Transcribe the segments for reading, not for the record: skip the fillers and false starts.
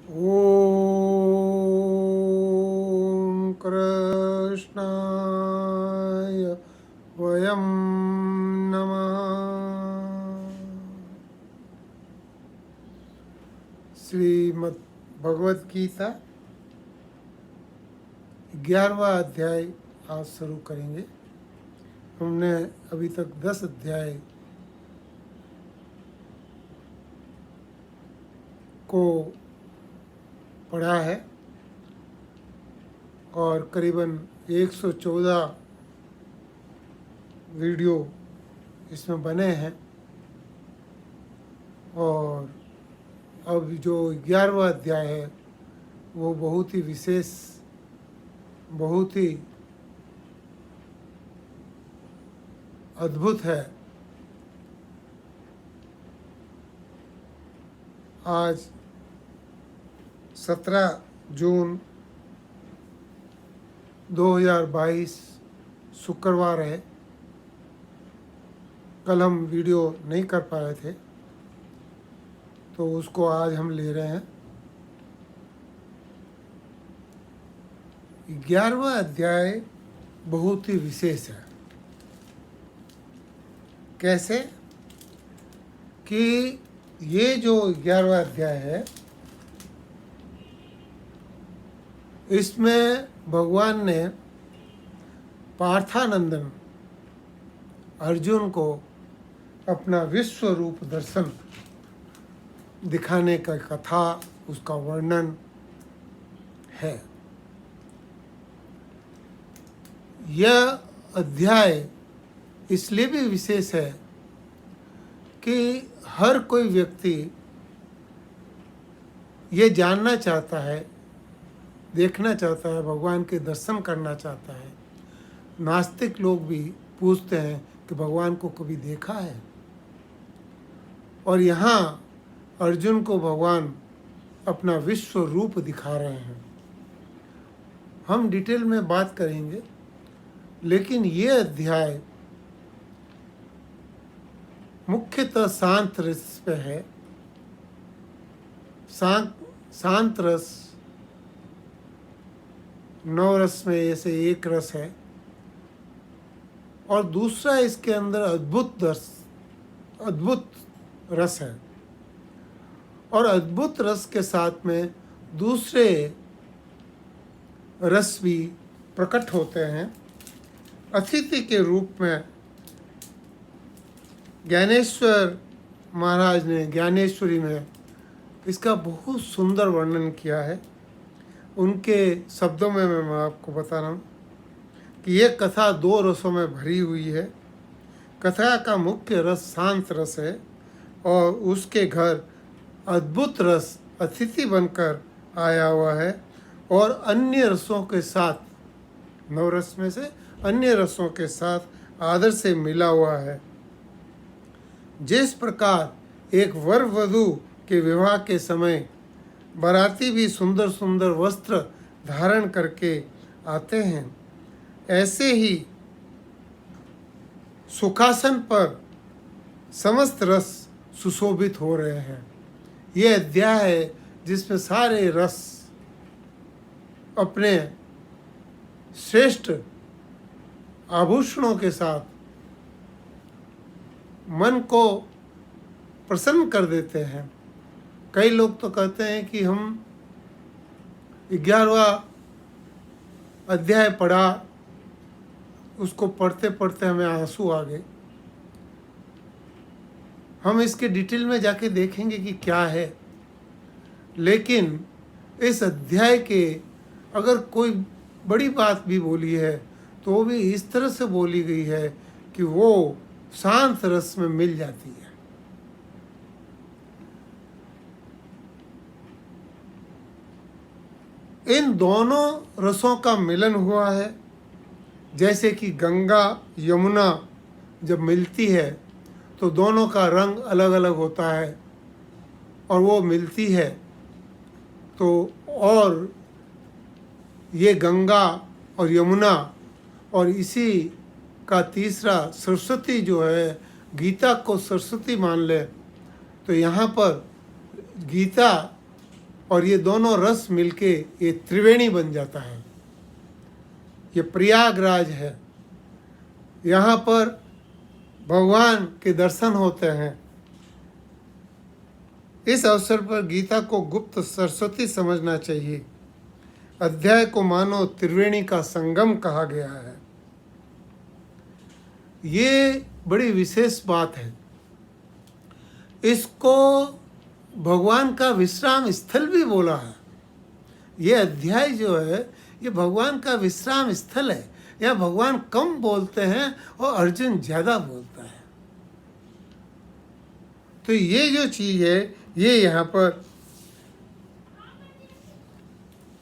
ॐ कृष्णाय वयं नमः। श्रीमद् भगवद गीता 11वां अध्याय आज शुरू करेंगे। हमने अभी तक 10 अध्याय को पढ़ा है और करीबन 114 वीडियो इसमें बने हैं। और अब जो 11वां अध्याय है वो बहुत ही विशेष, बहुत ही अद्भुत है। आज 17 जून 2022 शुक्रवार है। कल हम वीडियो नहीं कर पाए थे तो उसको आज हम ले रहे हैं। 11वां अध्याय बहुत ही विशेष है। कैसे कि ये जो 11वां अध्याय है इसमें भगवान ने पार्थानंदन अर्जुन को अपना विश्व रूप दर्शन दिखाने का कथा, उसका वर्णन है। यह अध्याय इसलिए भी विशेष है कि हर कोई व्यक्ति ये जानना चाहता है, देखना चाहता है, भगवान के दर्शन करना चाहता है। नास्तिक लोग भी पूछते हैं कि भगवान को कभी देखा है। और यहाँ अर्जुन को भगवान अपना विश्व रूप दिखा रहे हैं। हम डिटेल में बात करेंगे, लेकिन ये अध्याय मुख्यतः शांत रस पे है। शांत रस 9 रस में ऐसे एक रस है और दूसरा इसके अंदर अद्भुत रस है। और अद्भुत रस के साथ में दूसरे रस भी प्रकट होते हैं। अतिथि के रूप में ज्ञानेश्वर महाराज ने ज्ञानेश्वरी में इसका बहुत सुंदर वर्णन किया है। उनके शब्दों में मैं आपको बता रहा हूँ कि ये कथा 2 रसों में भरी हुई है। कथा का मुख्य रस शांत रस है और उसके घर अद्भुत रस अतिथि बनकर आया हुआ है और अन्य रसों के साथ, 9 रस में से अन्य रसों के साथ आदर से मिला हुआ है। जिस प्रकार एक वर वधू के विवाह के समय बाराती भी सुंदर सुंदर वस्त्र धारण करके आते हैं, ऐसे ही सुखासन पर समस्त रस सुशोभित हो रहे हैं। ये अध्याय है जिसमें सारे रस अपने श्रेष्ठ आभूषणों के साथ मन को प्रसन्न कर देते हैं। कई लोग तो कहते हैं कि हम 11वां अध्याय पढ़ा, उसको पढ़ते पढ़ते हमें आंसू आ गए। हम इसके डिटेल में जाके देखेंगे कि क्या है, लेकिन इस अध्याय के अगर कोई बड़ी बात भी बोली है तो वो भी इस तरह से बोली गई है कि वो शांत रस में मिल जाती है। इन दोनों रसों का मिलन हुआ है। जैसे कि गंगा यमुना जब मिलती है तो दोनों का रंग अलग अलग होता है और वो मिलती है तो, और ये गंगा और यमुना और इसी का तीसरा सरस्वती जो है, गीता को सरस्वती मान ले तो यहाँ पर गीता और ये दोनों रस मिलके ये त्रिवेणी बन जाता है। ये प्रयागराज है, यहाँ पर भगवान के दर्शन होते हैं। इस अवसर पर गीता को गुप्त सरस्वती समझना चाहिए। अध्याय को मानो त्रिवेणी का संगम कहा गया है। ये बड़ी विशेष बात है। इसको भगवान का विश्राम स्थल भी बोला है। ये अध्याय जो है ये भगवान का विश्राम स्थल है। यहाँ भगवान कम बोलते हैं और अर्जुन ज़्यादा बोलता है। तो ये जो चीज़ है ये यहाँ पर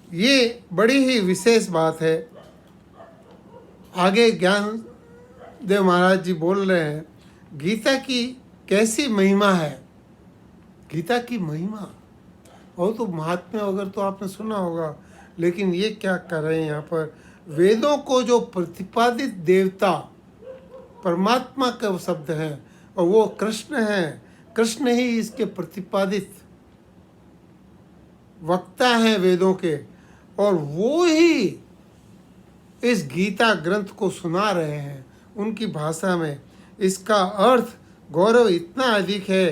ये बड़ी ही विशेष बात है। आगे ज्ञान देव महाराज जी बोल रहे हैं गीता की कैसी महिमा है। गीता की महिमा और तो महात्म्य अगर तो आपने सुना होगा, लेकिन ये क्या कर रहे हैं यहाँ पर, वेदों को जो प्रतिपादित देवता परमात्मा का शब्द है और वो कृष्ण है। कृष्ण ही इसके प्रतिपादित वक्ता हैं वेदों के, और वो ही इस गीता ग्रंथ को सुना रहे हैं उनकी भाषा में। इसका अर्थ गौरव इतना अधिक है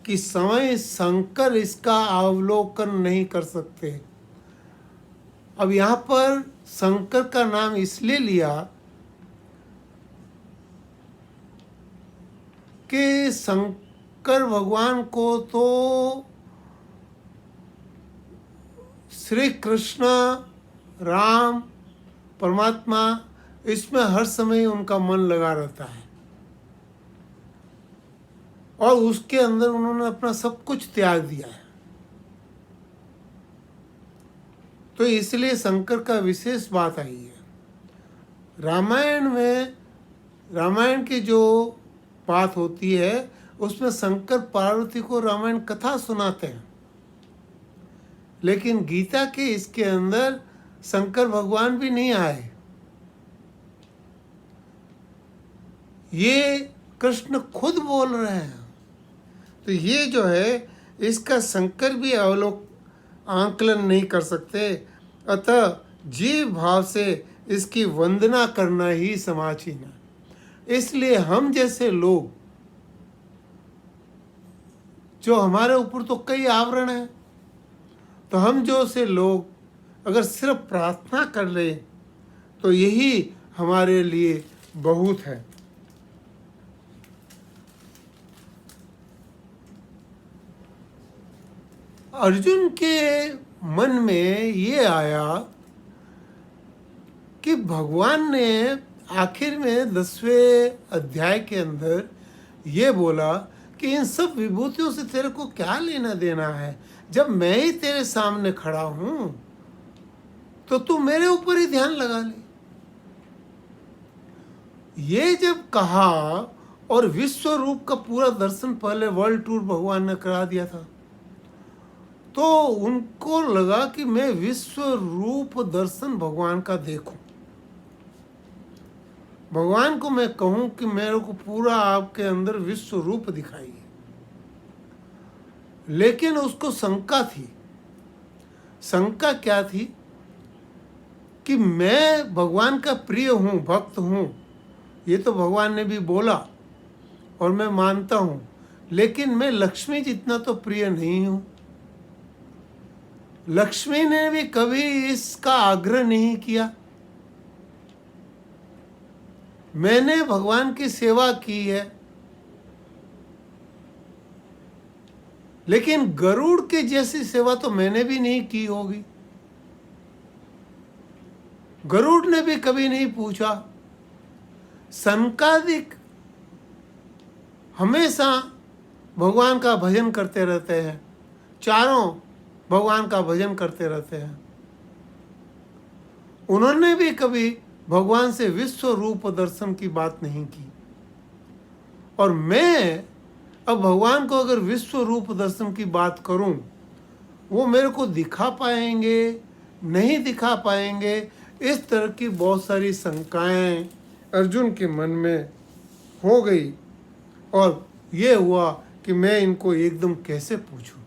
कि समय शंकर इसका अवलोकन नहीं कर सकते। अब यहाँ पर शंकर का नाम इसलिए लिया कि शंकर भगवान को तो श्री कृष्ण राम परमात्मा इसमें हर समय उनका मन लगा रहता है और उसके अंदर उन्होंने अपना सब कुछ त्याग दिया है। तो इसलिए शंकर का विशेष बात आई है। रामायण में, रामायण की जो बात होती है उसमें शंकर पार्वती को रामायण कथा सुनाते हैं, लेकिन गीता के इसके अंदर शंकर भगवान भी नहीं आए। ये कृष्ण खुद बोल रहे हैं। तो ये जो है इसका शंकर भी आंकलन नहीं कर सकते। अतः जीव भाव से इसकी वंदना करना ही समाचीन है। इसलिए हम जैसे लोग, जो हमारे ऊपर तो कई आवरण हैं, तो हम जो से लोग अगर सिर्फ प्रार्थना कर ले तो यही हमारे लिए बहुत है। अर्जुन के मन में ये आया कि भगवान ने आखिर में 10वें अध्याय के अंदर ये बोला कि इन सब विभूतियों से तेरे को क्या लेना देना है। जब मैं ही तेरे सामने खड़ा हूं तो तू मेरे ऊपर ही ध्यान लगा ले। ये जब कहा और विश्व रूप का पूरा दर्शन पहले वर्ल्ड टूर भगवान ने करा दिया था, तो उनको लगा कि मैं विश्व रूप दर्शन भगवान का देखूं। भगवान को मैं कहूं कि मेरे को पूरा आपके अंदर विश्व रूप दिखाइए। लेकिन उसको शंका थी। शंका क्या थी कि मैं भगवान का प्रिय हूं, भक्त हूं, ये तो भगवान ने भी बोला और मैं मानता हूं, लेकिन मैं लक्ष्मी जितना तो प्रिय नहीं हूं। लक्ष्मी ने भी कभी इसका आग्रह नहीं किया। मैंने भगवान की सेवा की है, लेकिन गरुड़ के जैसी सेवा तो मैंने भी नहीं की होगी। गरुड़ ने भी कभी नहीं पूछा। सनकादिक हमेशा भगवान का भजन करते रहते हैं, चारों भगवान का भजन करते रहते हैं। उन्होंने भी कभी भगवान से विश्व रूप दर्शन की बात नहीं की। और मैं अब भगवान को अगर विश्व रूप दर्शन की बात करूं, वो मेरे को दिखा पाएंगे, नहीं दिखा पाएंगे, इस तरह की बहुत सारी शंकाएं अर्जुन के मन में हो गई। और ये हुआ कि मैं इनको एकदम कैसे पूछूं।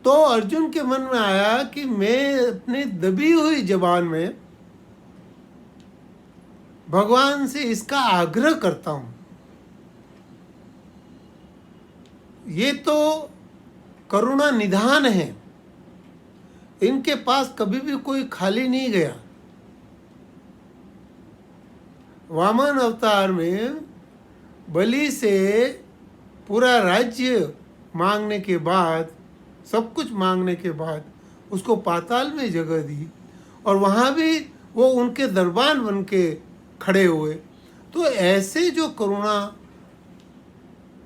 तो अर्जुन के मन में आया कि मैं अपनी दबी हुई जबान में भगवान से इसका आग्रह करता हूं। ये तो करुणा निधान है, इनके पास कभी भी कोई खाली नहीं गया। वामन अवतार में बलि से पूरा राज्य मांगने के बाद, सब कुछ मांगने के बाद उसको पाताल में जगह दी, और वहाँ भी वो उनके दरबान बन के खड़े हुए। तो ऐसे जो करुणा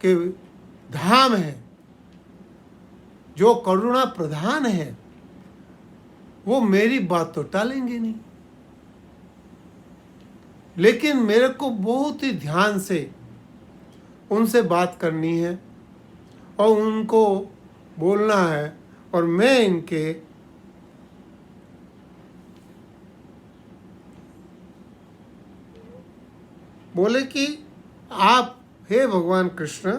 के धाम है, जो करुणा प्रधान है, वो मेरी बात तो टालेंगे नहीं। लेकिन मेरे को बहुत ही ध्यान से उनसे बात करनी है और उनको बोलना है, और मैं इनके बोले कि आप हे भगवान कृष्ण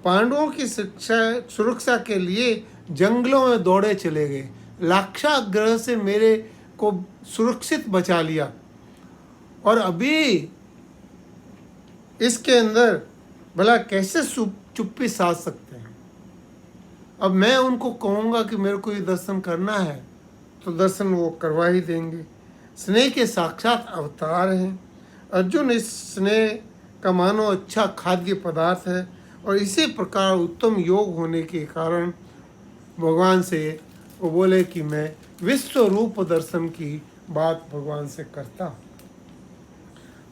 पांडवों की सुरक्षा के लिए जंगलों में दौड़े चले गए, लाक्षागृह से मेरे को सुरक्षित बचा लिया, और अभी इसके अंदर भला कैसे चुप्पी साध सकते हैं। अब मैं उनको कहूँगा कि मेरे को ये दर्शन करना है तो दर्शन वो करवा ही देंगे। स्नेह के साक्षात अवतार हैं अर्जुन। इस स्नेह का मानो अच्छा खाद्य पदार्थ है, और इसी प्रकार उत्तम योग होने के कारण भगवान से वो बोले कि मैं विश्व रूप दर्शन की बात भगवान से करता हूँ।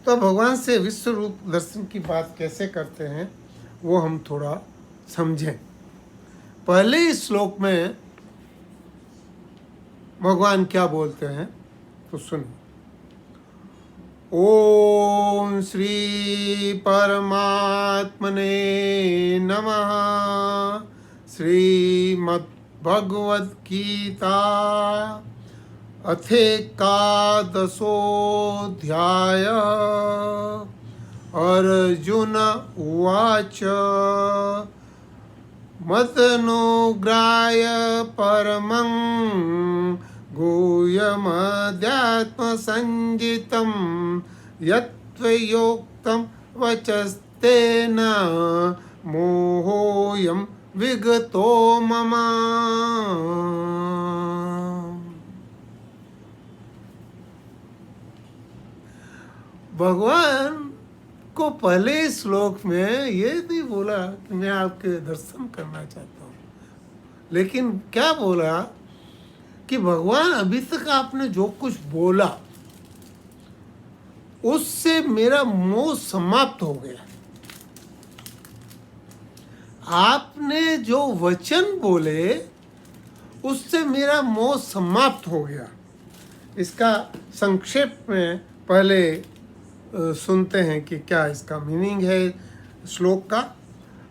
तो भगवान से विश्व रूप दर्शन की बात कैसे करते हैं वो हम थोड़ा समझें। पहले इस श्लोक में भगवान क्या बोलते हैं तो सुनो। ओम श्री परमात्मने नमः। श्रीमद् भगवद गीता अथेकादशोऽध्याय। अर्जुन उवाच मदनुग्राय परमं गुह्यमध्यात्मसंजितं यत्त्वयोक्तं वचस्तेन मोहोऽयं विगतो मम। भगवान को पहले श्लोक में ये भी बोला कि मैं आपके दर्शन करना चाहता हूँ, लेकिन क्या बोला कि भगवान अभी तक आपने जो कुछ बोला उससे मेरा मोह समाप्त हो गया। आपने जो वचन बोले उससे मेरा मोह समाप्त हो गया। इसका संक्षेप में पहले सुनते हैं कि क्या इसका मीनिंग है श्लोक का।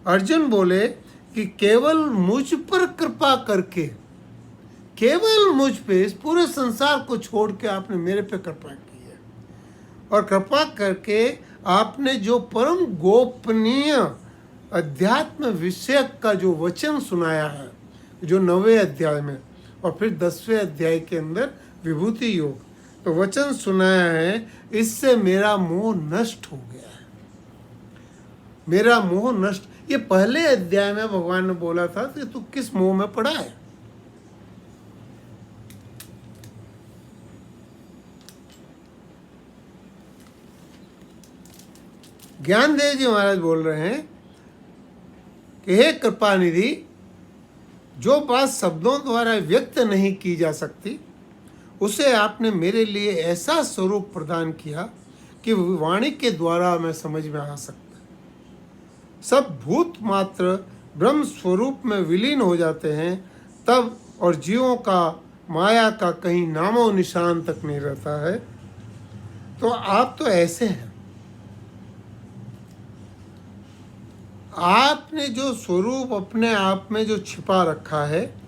अर्जुन बोले कि केवल मुझ पर कृपा करके, केवल मुझ पे, इस पूरे संसार को छोड़ के आपने मेरे पे कृपा की है, और कृपा करके आपने जो परम गोपनीय अध्यात्म विषय का जो वचन सुनाया है, जो 9वें अध्याय में और फिर 10वें अध्याय के अंदर विभूति योग तो वचन सुनाया है, इससे मेरा मोह नष्ट हो गया है। मेरा मोह नष्ट, ये पहले अध्याय में भगवान ने बोला था कि तू किस मोह में पड़ा है। ज्ञानदेव जी महाराज बोल रहे हैं कि हे कृपा निधि, जो बात शब्दों द्वारा व्यक्त नहीं की जा सकती उसे आपने मेरे लिए ऐसा स्वरूप प्रदान किया कि वाणी के द्वारा मैं समझ में आ सकता। सब भूत मात्र ब्रह्म स्वरूप में विलीन हो जाते हैं तब, और जीवों का माया का कहीं नामो निशान तक नहीं रहता है। तो आप तो ऐसे हैं, आपने जो स्वरूप अपने आप में जो छिपा रखा है,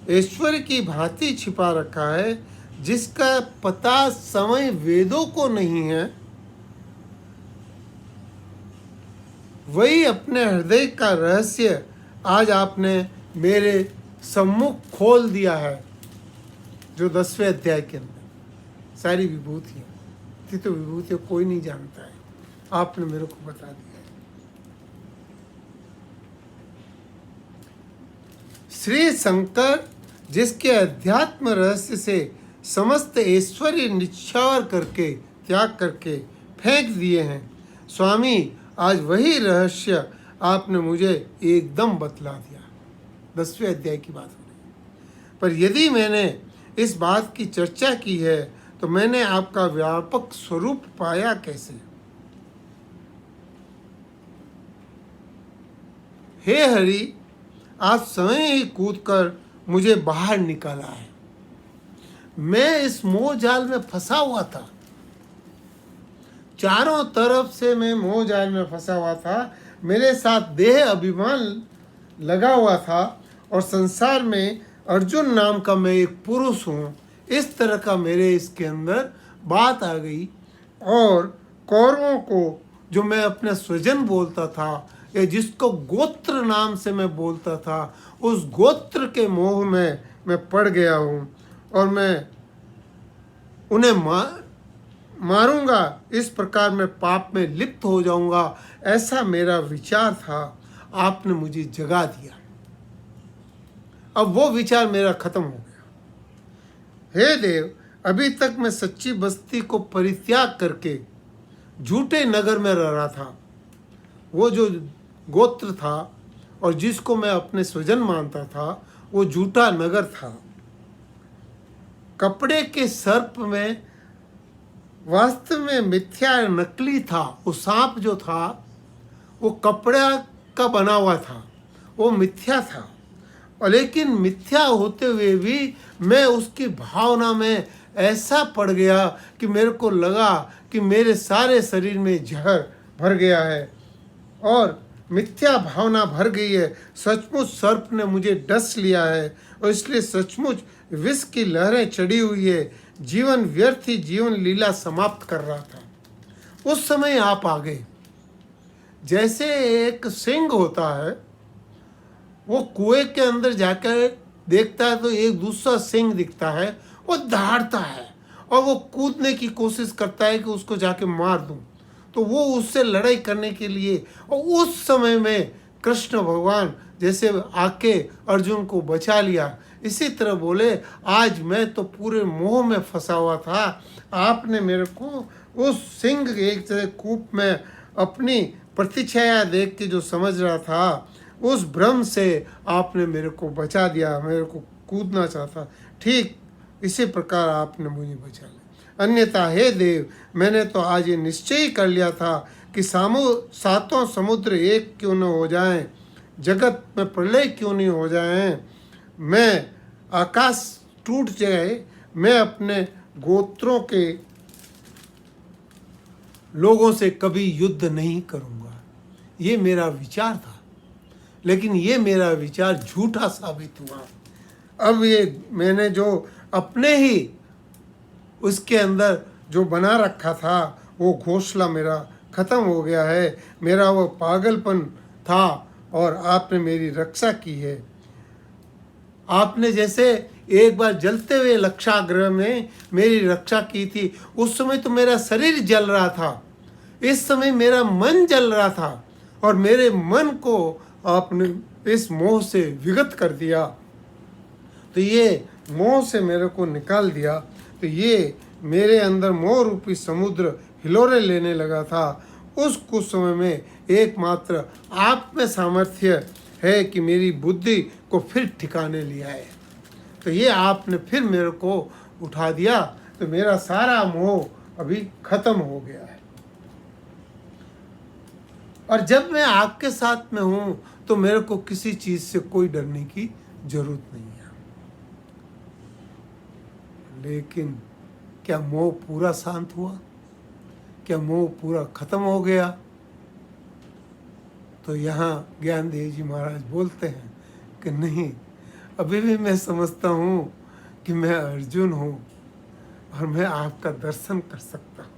ईश्वर की भांति छिपा रखा है, जिसका पता समय वेदों को नहीं है, वही अपने हृदय का रहस्य आज आपने मेरे सम्मुख खोल दिया है, जो 10वें अध्याय के अंदर सारी विभूतियाँ थी। तो विभूतियाँ कोई नहीं जानता है, आपने मेरे को बता दिया है। श्री शंकर जिसके अध्यात्म रहस्य से समस्त ऐश्वर्य निछावर करके त्याग करके फेंक दिए हैं, स्वामी आज वही रहस्य आपने मुझे एकदम बतला दिया। 10वें अध्याय की बात हो रही है। पर यदि मैंने इस बात की चर्चा की है तो मैंने आपका व्यापक स्वरूप पाया कैसे? हे हरि, आप स्वयं ही कूदकर मुझे बाहर निकाला है। मैं इस मोह जाल में फंसा हुआ था, चारों तरफ से मैं मोह जाल में फंसा हुआ था। मेरे साथ देह अभिमान लगा हुआ था और संसार में अर्जुन नाम का मैं एक पुरुष हूँ, इस तरह का मेरे इसके अंदर बात आ गई। और कौरवों को जो मैं अपने स्वजन बोलता था या जिसको गोत्र नाम से मैं बोलता था, उस गोत्र के मोह में मैं पड़ गया हूँ और मैं उन्हें मारूंगा, इस प्रकार मैं पाप में लिप्त हो जाऊंगा, ऐसा मेरा विचार था। आपने मुझे जगा दिया, अब वो विचार मेरा खत्म हो गया। हे देव, अभी तक मैं सच्ची बस्ती को परित्याग करके झूठे नगर में रह रहा था। वो जो गोत्र था और जिसको मैं अपने स्वजन मानता था, वो झूठा नगर था। कपड़े के सर्प में वास्तव में मिथ्या नकली था। वो सांप जो था वो कपड़ा का बना हुआ था, वो मिथ्या था। और लेकिन मिथ्या होते हुए भी मैं उसकी भावना में ऐसा पड़ गया कि मेरे को लगा कि मेरे सारे शरीर में जहर भर गया है और मिथ्या भावना भर गई है। सचमुच सर्प ने मुझे डस लिया है और इसलिए सचमुच विष की लहरें चढ़ी हुई है। जीवन व्यर्थ ही जीवन लीला समाप्त कर रहा था। उस समय आप आ गए। जैसे एक सिंह होता है, वो कुएं के अंदर जाकर देखता है तो एक दूसरा सिंह दिखता है, वो दहाड़ता है और वो कूदने की कोशिश करता है कि उसको जाके मार दूं। तो वो उससे लड़ाई करने के लिए, और उस समय में कृष्ण भगवान जैसे आके अर्जुन को बचा लिया। इसी तरह बोले, आज मैं तो पूरे मोह में फंसा हुआ था, आपने मेरे को उस सिंह एक तरह कूप में अपनी प्रतिछाया देख के जो समझ रहा था, उस भ्रम से आपने मेरे को बचा दिया। मेरे को कूदना चाहता, ठीक इसी प्रकार आपने मुझे बचा लिया। अन्यथा हे देव, मैंने तो आज ये निश्चय ही कर लिया था कि सातों समुद्र एक क्यों न हो जाएं, जगत में प्रलय क्यों नहीं हो जाएं, मैं आकाश टूट जाए, मैं अपने गोत्रों के लोगों से कभी युद्ध नहीं करूंगा। ये मेरा विचार था, लेकिन ये मेरा विचार झूठा साबित हुआ। अब ये मैंने जो अपने ही उसके अंदर जो बना रखा था, वो घोंसला मेरा खत्म हो गया है। मेरा वो पागलपन था और आपने मेरी रक्षा की है। आपने जैसे एक बार जलते हुए लक्षागृह में मेरी रक्षा की थी, उस समय तो मेरा शरीर जल रहा था, इस समय मेरा मन जल रहा था और मेरे मन को आपने इस मोह से विगत कर दिया। तो ये मोह से मेरे को निकाल दिया। तो ये मेरे अंदर मोह रूपी समुद्र हिलोरे लेने लगा था। उस कुछ समय में एकमात्र आप में सामर्थ्य है कि मेरी बुद्धि को फिर ठिकाने लिया है। तो ये आपने फिर मेरे को उठा दिया, तो मेरा सारा मोह अभी खत्म हो गया है। और जब मैं आपके साथ में हूं तो मेरे को किसी चीज से कोई डरने की जरूरत नहीं है। लेकिन क्या मोह पूरा शांत हुआ? क्या मोह पूरा खत्म हो गया? तो यहाँ ज्ञानदेव जी महाराज बोलते हैं कि नहीं, अभी भी मैं समझता हूँ कि मैं अर्जुन हूँ और मैं आपका दर्शन कर सकता हूँ।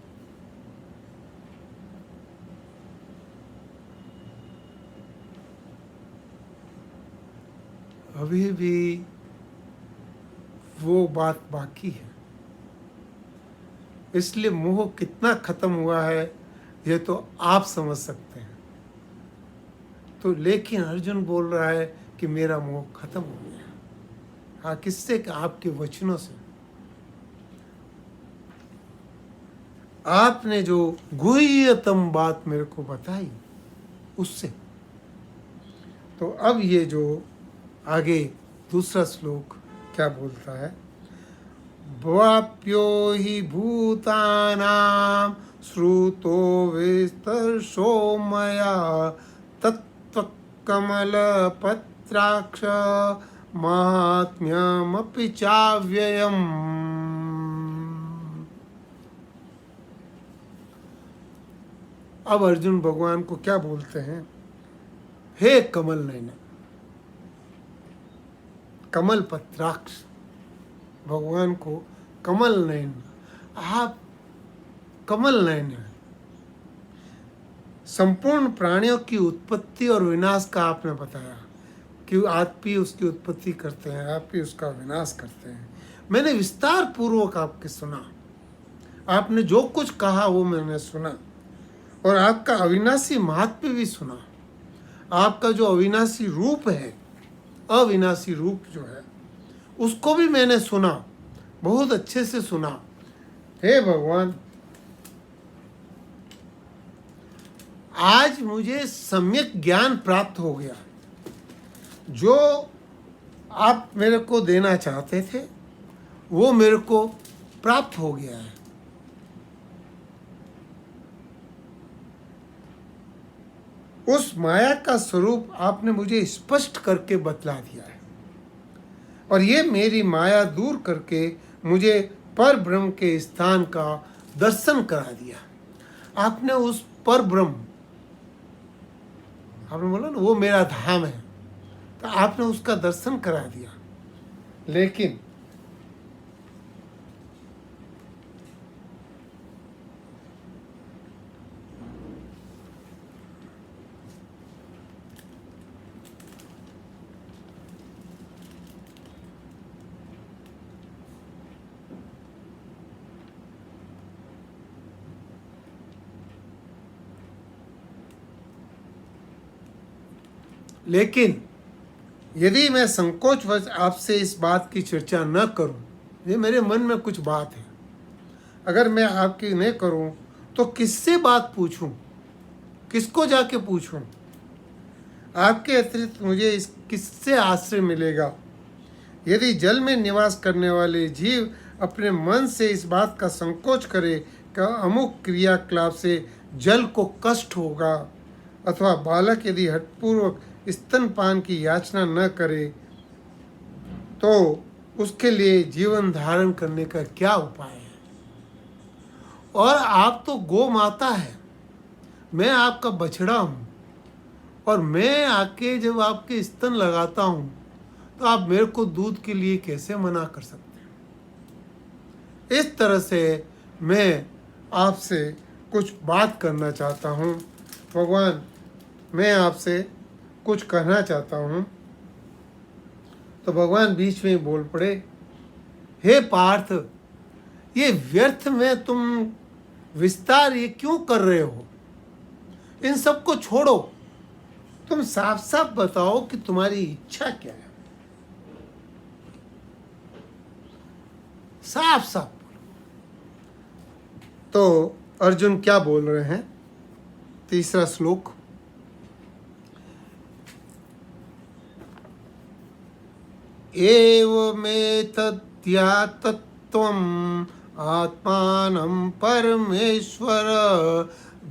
अभी भी वो बात बाकी है। इसलिए मोह कितना खत्म हुआ है ये तो आप समझ सकते हैं। तो लेकिन अर्जुन बोल रहा है कि मेरा मोह खत्म हो गया। हाँ, किससे? कि आपके वचनों से। आपने जो गुह्यतम बात मेरे को बताई उससे। तो अब ये जो आगे दूसरा श्लोक क्या बोलता है? भवाप्यो हि भूतानां श्रुतो विस्तर्शो मया तत्त्वकमलपत्राक्ष माहात्म्यमपि चाव्ययम्। अब अर्जुन भगवान को क्या बोलते हैं? हे कमल नयन, कमल पत्राक्ष, भगवान को कमल नयन, आप कमल नयन हैं। संपूर्ण प्राणियों की उत्पत्ति और विनाश का आपने बताया कि आप भी उसकी उत्पत्ति करते हैं, आप भी उसका विनाश करते हैं। मैंने विस्तार पूर्वक आपके सुना, आपने जो कुछ कहा वो मैंने सुना, और आपका अविनाशी महात्म्य भी सुना। आपका जो अविनाशी रूप है, अविनाशी रूप जो है, उसको भी मैंने सुना, बहुत अच्छे से सुना। हे भगवान, आज मुझे सम्यक ज्ञान प्राप्त हो गया। जो आप मेरे को देना चाहते थे वो मेरे को प्राप्त हो गया है। उस माया का स्वरूप आपने मुझे स्पष्ट करके बतला दिया है, और ये मेरी माया दूर करके मुझे पर ब्रह्म के स्थान का दर्शन करा दिया। आपने उस पर ब्रह्म, आपने बोला ना वो मेरा धाम है, तो आपने उसका दर्शन करा दिया। लेकिन लेकिन यदि मैं संकोचवश आपसे इस बात की चर्चा न करूं, ये मेरे मन में कुछ बात है, अगर मैं आपकी नहीं करूं तो किससे बात पूछूं, किसको जाके पूछूं? आपके अतिरिक्त मुझे इस किससे आश्रय मिलेगा? यदि जल में निवास करने वाले जीव अपने मन से इस बात का संकोच करे कि अमुक क्रियाकलाप से जल को कष्ट होगा, अथवा बालक यदि हठपूर्वक स्तनपान की याचना न करे तो उसके लिए जीवन धारण करने का क्या उपाय है? और आप तो गौ माता है, मैं आपका बछड़ा हूँ, और मैं आके जब आपके स्तन लगाता हूँ तो आप मेरे को दूध के लिए कैसे मना कर सकते हैं? इस तरह से मैं आपसे कुछ बात करना चाहता हूँ। भगवान, मैं आपसे कुछ कहना चाहता हूँ। तो भगवान बीच में बोल पड़े, हे पार्थ, ये व्यर्थ में तुम विस्तार ये क्यों कर रहे हो? इन सबको छोड़ो, तुम साफ साफ बताओ कि तुम्हारी इच्छा क्या है। साफ साफ बोलो। तो अर्जुन क्या बोल रहे हैं? तीसरा श्लोक, एवमेतद्या तत्त्वम् आत्मानं परमेश्वर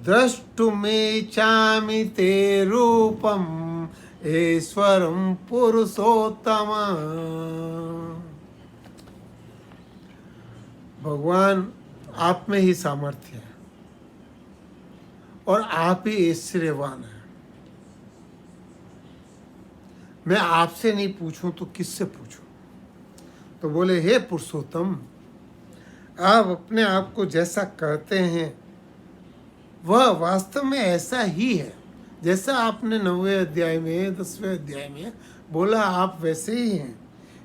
द्रष्टुमेच्छामि ते रूपम् ईश्वरं पुरुषोत्तम। भगवान, आप में ही सामर्थ्य है और आप ही ऐश्वर्यवान है। मैं आपसे नहीं पूछूं तो किससे पूछूं? तो बोले, हे पुरुषोत्तम, आप अपने आप को जैसा कहते हैं वह वास्तव में ऐसा ही है, जैसा आपने 9वें अध्याय में 10वें अध्याय में बोला, आप वैसे ही हैं।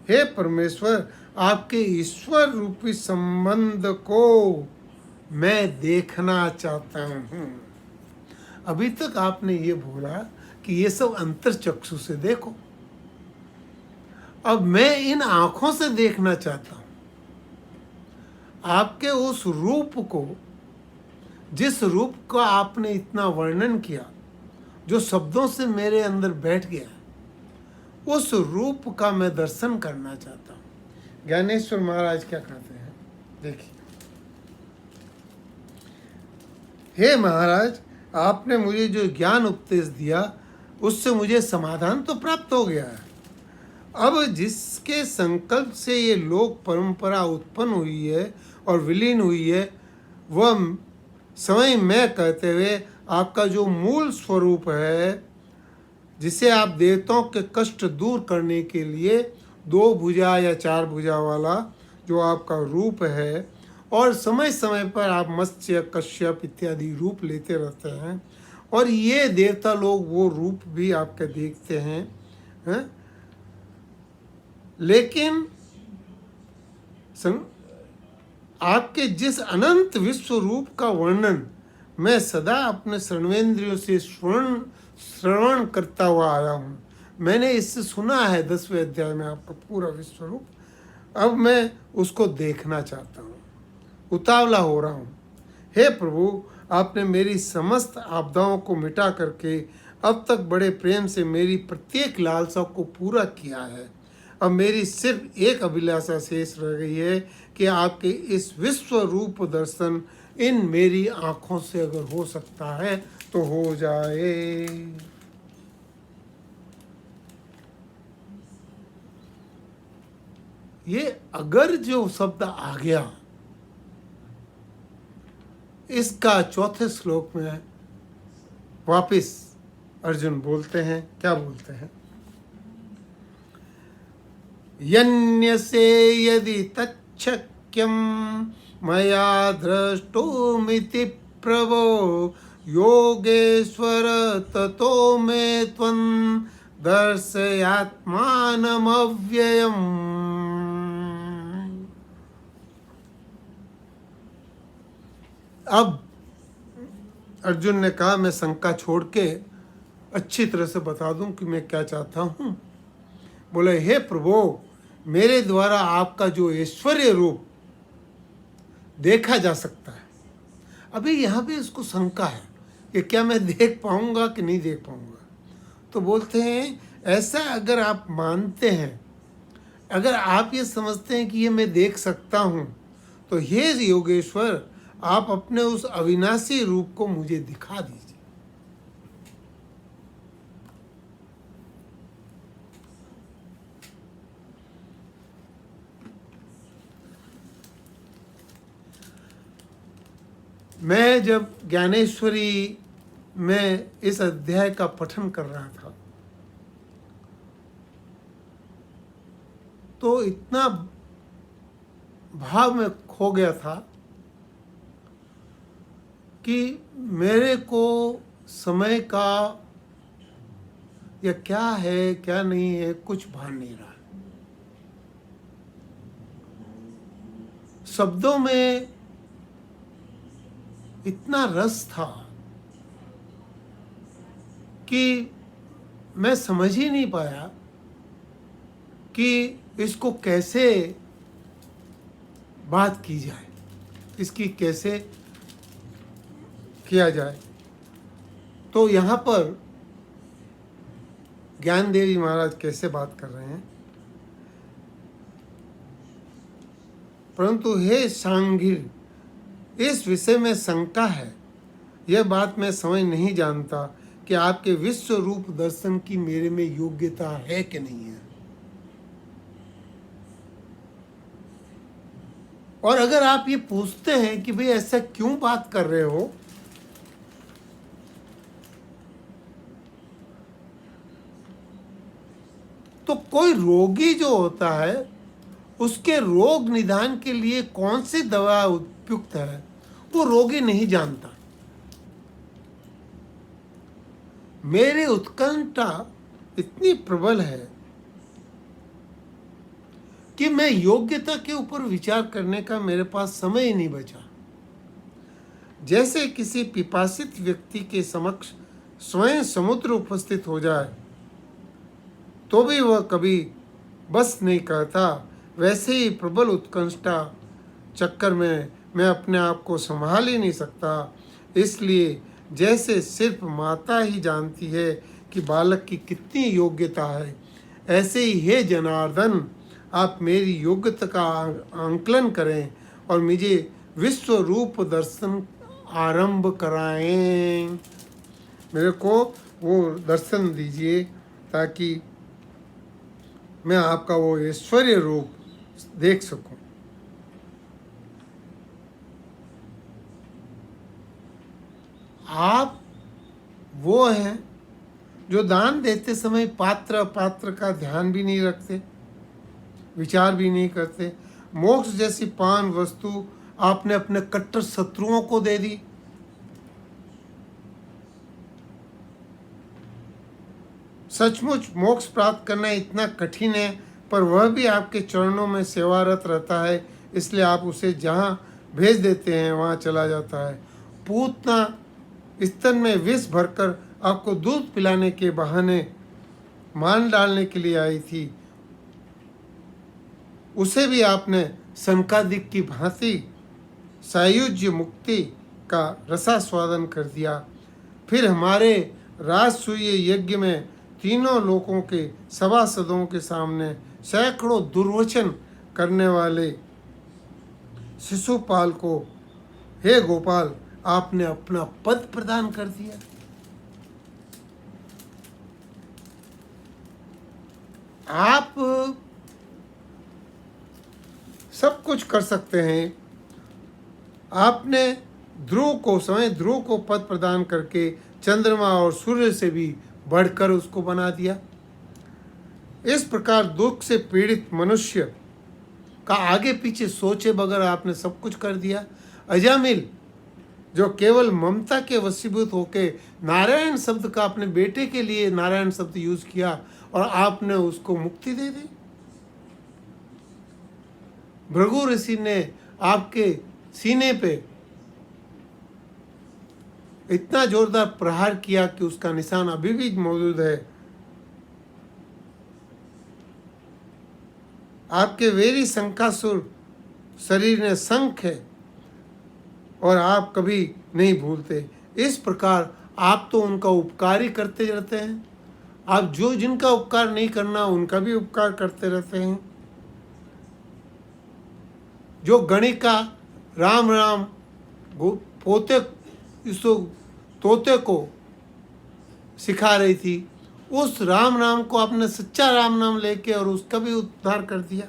हे परमेश्वर, आपके ईश्वर रूपी संबंध को मैं देखना चाहता हूँ। अभी तक आपने ये बोला कि ये सब अंतर चक्षु से देखो, अब मैं इन आंखों से देखना चाहता हूँ आपके उस रूप को, जिस रूप का आपने इतना वर्णन किया, जो शब्दों से मेरे अंदर बैठ गया, उस रूप का मैं दर्शन करना चाहता हूँ। ज्ञानेश्वर महाराज क्या कहते हैं, देखिए। हे महाराज, आपने मुझे जो ज्ञान उपदेश दिया उससे मुझे समाधान तो प्राप्त हो गया है। अब जिसके संकल्प से ये लोक परंपरा उत्पन्न हुई है और विलीन हुई है, वह समय में कहते हुए आपका जो मूल स्वरूप है, जिसे आप देवताओं के कष्ट दूर करने के लिए 2 भुजा या 4 भुजा वाला जो आपका रूप है, और समय समय पर आप मत्स्य, कश्यप इत्यादि रूप लेते रहते हैं, और ये देवता लोग वो रूप भी आपके देखते हैं, लेकिन आपके जिस अनंत विश्व रूप का वर्णन मैं सदा अपने श्रवणेंद्रियों से श्रवण करता हुआ आया हूँ। मैंने इससे सुना है 10वें अध्याय में आपका पूरा विश्व रूप। अब मैं उसको देखना चाहता हूँ, उतावला हो रहा हूँ। हे प्रभु, आपने मेरी समस्त आपदाओं को मिटा करके अब तक बड़े प्रेम से मेरी प्रत्येक लालसा को पूरा किया है। अब मेरी सिर्फ एक अभिलाषा शेष रह गई है कि आपके इस विश्व रूप दर्शन इन मेरी आंखों से अगर हो सकता है तो हो जाए। ये अगर जो शब्द आ गया, इसका चौथे श्लोक में वापिस अर्जुन बोलते हैं, क्या बोलते हैं? यन्यसे यदि तच्छक्यं मया द्रष्टुमिति प्रभो योगेश्वर ततो मे त्वं दर्शयात्मानमव्ययम्। अब अर्जुन ने कहा, मैं शंका छोड़ के अच्छी तरह से बता दूं कि मैं क्या चाहता हूं। बोले, हे प्रभु, मेरे द्वारा आपका जो ऐश्वर्य रूप देखा जा सकता है, अभी यहाँ पे इसको शंका है कि क्या मैं देख पाऊंगा कि नहीं देख पाऊंगा। तो बोलते हैं, ऐसा अगर आप मानते हैं, अगर आप ये समझते हैं कि ये मैं देख सकता हूँ, तो हे योगेश्वर, आप अपने उस अविनाशी रूप को मुझे दिखा दीजिए। मैं जब ज्ञानेश्वरी में इस अध्याय का पठन कर रहा था, तो इतना भाव में खो गया था कि मेरे को समय का या क्या है क्या नहीं है कुछ भान नहीं रहा। शब्दों में इतना रस था कि मैं समझ ही नहीं पाया कि इसको कैसे बात की जाए, इसकी कैसे किया जाए। तो यहाँ पर ज्ञान देवी महाराज कैसे बात कर रहे हैं, परंतु हे सांघिल, इस विषय में शंका है। यह बात मैं समझ नहीं जानता कि आपके विश्व रूप दर्शन की मेरे में योग्यता है कि नहीं है। और अगर आप ये पूछते हैं कि भाई ऐसा क्यों बात कर रहे हो, तो कोई रोगी जो होता है उसके रोग निदान के लिए कौन सी दवा उपयुक्त है वो रोगी नहीं जानता। मेरी उत्कंठा इतनी प्रबल है कि मैं योग्यता के ऊपर विचार करने का मेरे पास समय ही नहीं बचा। जैसे किसी पिपासित व्यक्ति के समक्ष स्वयं समुद्र उपस्थित हो जाए तो भी वह कभी बस नहीं करता, वैसे ही प्रबल उत्कंठा चक्कर में मैं अपने आप को संभाल ही नहीं सकता। इसलिए जैसे सिर्फ माता ही जानती है कि बालक की कितनी योग्यता है, ऐसे ही हे जनार्दन आप मेरी योग्यता का आंकलन करें और मुझे विश्व रूप दर्शन आरंभ कराएं। मेरे को वो दर्शन दीजिए ताकि मैं आपका वो ऐश्वर्य रूप देख सकूं। आप वो हैं जो दान देते समय पात्र अपात्र का ध्यान भी नहीं रखते, विचार भी नहीं करते। मोक्ष जैसी पान वस्तु आपने अपने कट्टर शत्रुओं को दे दी। सचमुच मोक्ष प्राप्त करना इतना कठिन है, पर वह भी आपके चरणों में सेवारत रहता है, इसलिए आप उसे जहाँ भेज देते हैं वहाँ चला जाता है। पूतना स्तन में विष भरकर आपको दूध पिलाने के बहाने मान डालने के लिए आई थी, उसे भी आपने संकादिक की भांति सायुज्य मुक्ति का रसास्वादन कर दिया। फिर हमारे राजसूय यज्ञ में तीनों लोकों के सभासदों के सामने सैकड़ों दुर्वचन करने वाले शिशुपाल को हे गोपाल आपने अपना पद प्रदान कर दिया। आप सब कुछ कर सकते हैं। आपने ध्रुव को पद प्रदान करके चंद्रमा और सूर्य से भी बढ़कर उसको बना दिया। इस प्रकार दुख से पीड़ित मनुष्य का आगे पीछे सोचे बगैर आपने सब कुछ कर दिया। अजामिल जो केवल ममता के वशीभूत होके नारायण शब्द का अपने बेटे के लिए नारायण शब्द यूज किया और आपने उसको मुक्ति दे दी। भृगु ऋषि ने आपके सीने पे इतना जोरदार प्रहार किया कि उसका निशान अभी भी मौजूद है। आपके वेरी शंखासुर शरीर ने शंख है और आप कभी नहीं भूलते। इस प्रकार आप तो उनका उपकार ही करते रहते हैं। आप जो जिनका उपकार नहीं करना उनका भी उपकार करते रहते हैं। जो गणिका राम राम पोते तोते को सिखा रही थी, उस राम नाम को आपने सच्चा राम नाम लेके और उसका भी उद्धार कर दिया।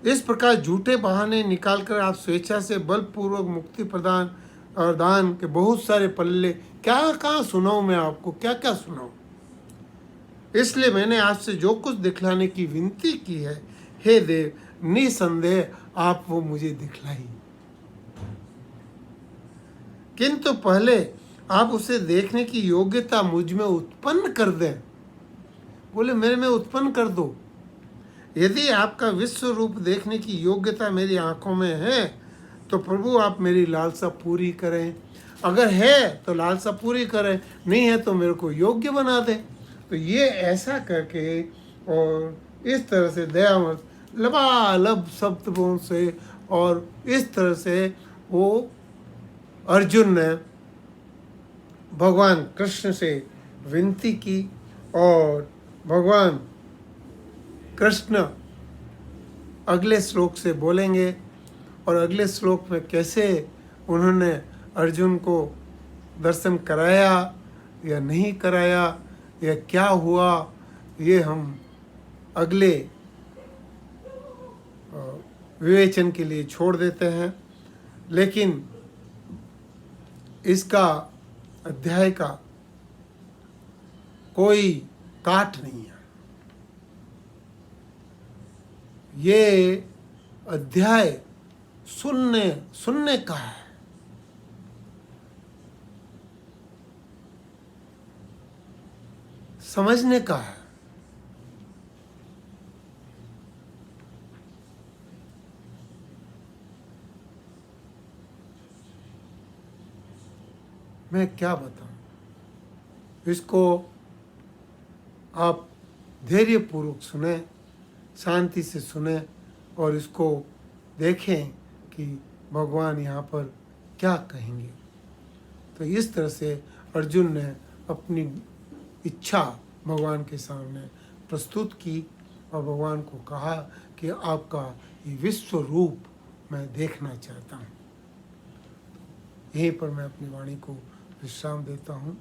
इस प्रकार झूठे बहाने निकालकर आप स्वेच्छा से बलपूर्वक मुक्ति प्रदान और दान के बहुत सारे पल्ले क्या कहाँ सुनाऊं मैं आपको, क्या क्या सुनाऊं। इसलिए मैंने आपसे जो कुछ दिखलाने की विनती की है, हे देव निसंदेह आप वो मुझे दिखलाई, किंतु पहले आप उसे देखने की योग्यता मुझ में उत्पन्न कर दें। बोले मेरे में उत्पन्न कर दो। यदि आपका विश्व रूप देखने की योग्यता मेरी आंखों में है तो प्रभु आप मेरी लालसा पूरी करें। अगर है तो लालसा पूरी करें, नहीं है तो मेरे को योग्य बना दें। तो ये ऐसा करके और इस तरह से दयामर्द लबालब शब्दों से और इस तरह से वो अर्जुन ने भगवान कृष्ण से विनती की और भगवान कृष्ण अगले श्लोक से बोलेंगे और अगले श्लोक में कैसे उन्होंने अर्जुन को दर्शन कराया या नहीं कराया या क्या हुआ, ये हम अगले विवेचन के लिए छोड़ देते हैं। लेकिन इसका अध्याय का कोई काट नहीं है। ये अध्याय सुनने का है। समझने का है। मैं क्या बताऊं, इसको आप धैर्यपूर्वक सुने, शांति से सुने और इसको देखें कि भगवान यहाँ पर क्या कहेंगे। तो इस तरह से अर्जुन ने अपनी इच्छा भगवान के सामने प्रस्तुत की और भगवान को कहा कि आपका ये विश्व रूप मैं देखना चाहता हूँ। यहीं पर मैं अपनी वाणी को विश्राम देता हूँ।